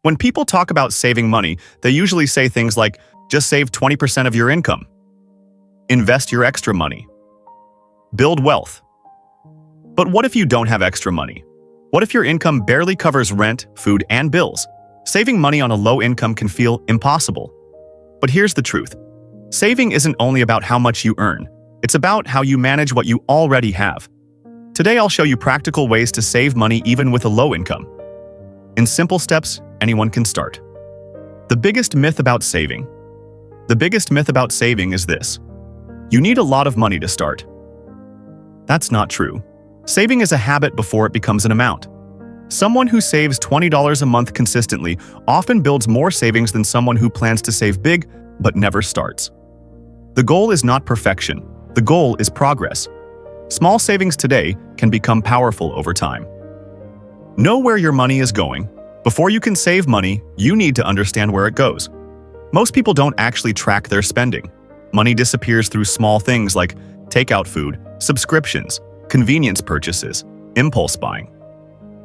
When people talk about saving money, they usually say things like, just save 20% of your income, invest your extra money, build wealth. But what if you don't have extra money? What if your income barely covers rent, food, and bills? Saving money on a low income can feel impossible. But here's the truth. Saving isn't only about how much you earn. It's about how you manage what you already have. Today, I'll show you practical ways to save money even with a low income. In simple steps, anyone can start. The biggest myth about saving is this: you need a lot of money to start. That's not true. Saving is a habit before it becomes an amount. Someone who saves $20 a month consistently often builds more savings than someone who plans to save big but never starts. The goal is not perfection. The goal is progress. Small savings today can become powerful over time. Know where your money is going. Before you can save money, you need to understand where it goes. Most people don't actually track their spending. Money disappears through small things like takeout food, subscriptions, convenience purchases, impulse buying.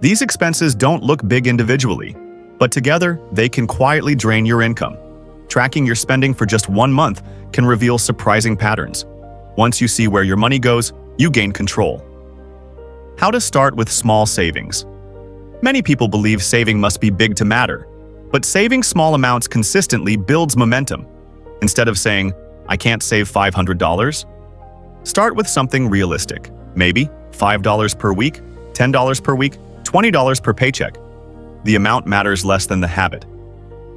These expenses don't look big individually, but together they can quietly drain your income. Tracking your spending for just 1 month can reveal surprising patterns. Once you see where your money goes, you gain control. How to start with small savings. Many people believe saving must be big to matter, but saving small amounts consistently builds momentum. Instead of saying, "I can't save $500, start with something realistic. Maybe $5 per week, $10 per week, $20 per paycheck. The amount matters less than the habit.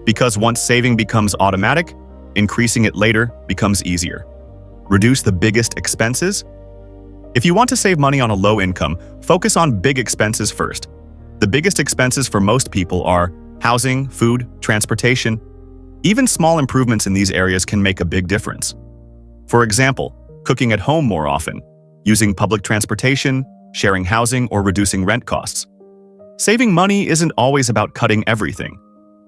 Because once saving becomes automatic, increasing it later becomes easier. Reduce the biggest expenses. If you want to save money on a low income, focus on big expenses first. The biggest expenses for most people are housing, food, transportation. Even small improvements in these areas can make a big difference. For example, cooking at home more often, using public transportation, sharing housing, or reducing rent costs. Saving money isn't always about cutting everything.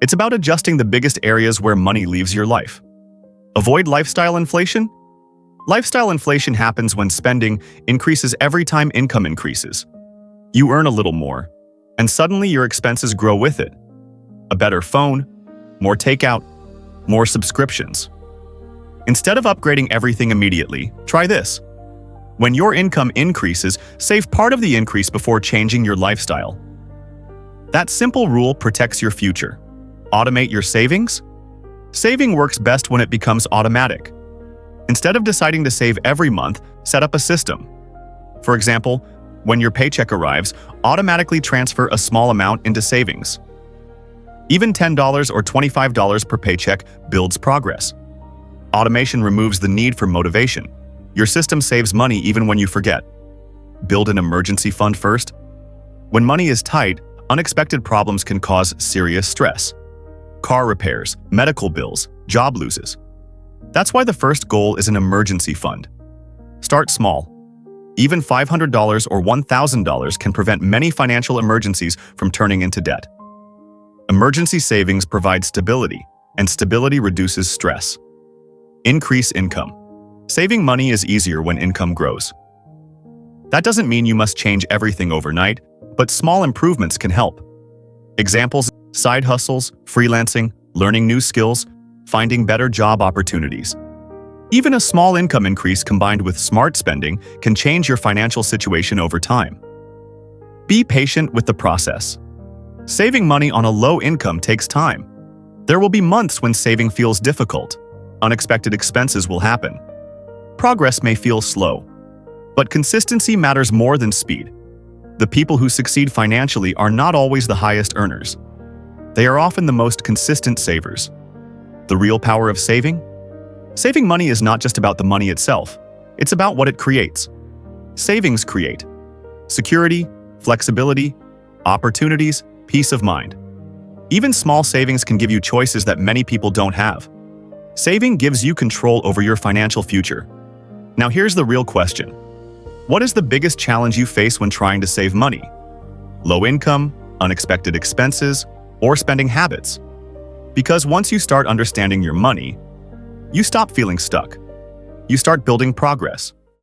It's about adjusting the biggest areas where money leaves your life. Avoid lifestyle inflation. Lifestyle inflation happens when spending increases every time income increases. You earn a little more, and suddenly your expenses grow with it. A better phone, more takeout, more subscriptions. Instead of upgrading everything immediately, try this. When your income increases, save part of the increase before changing your lifestyle. That simple rule protects your future. Automate your savings. Saving works best when it becomes automatic. Instead of deciding to save every month, set up a system. For example, when your paycheck arrives, automatically transfer a small amount into savings. Even $10 or $25 per paycheck builds progress. Automation removes the need for motivation. Your system saves money even when you forget. Build an emergency fund first. When money is tight, unexpected problems can cause serious stress. Car repairs, medical bills, job losses. That's why the first goal is an emergency fund. Start small. Even $500 or $1,000 can prevent many financial emergencies from turning into debt. Emergency savings provide stability, and stability reduces stress. Increase income. Saving money is easier when income grows. That doesn't mean you must change everything overnight, but small improvements can help. Examples: side hustles, freelancing, learning new skills, finding better job opportunities. Even a small income increase combined with smart spending can change your financial situation over time. Be patient with the process. Saving money on a low income takes time. There will be months when saving feels difficult. Unexpected expenses will happen. Progress may feel slow, but consistency matters more than speed. The people who succeed financially are not always the highest earners. They are often the most consistent savers. The real power of saving? Saving money is not just about the money itself. It's about what it creates. Savings create security, flexibility, opportunities, peace of mind. Even small savings can give you choices that many people don't have. Saving gives you control over your financial future. Now here's the real question. What is the biggest challenge you face when trying to save money? Low income, unexpected expenses, or spending habits? Because once you start understanding your money, you stop feeling stuck. You start building progress.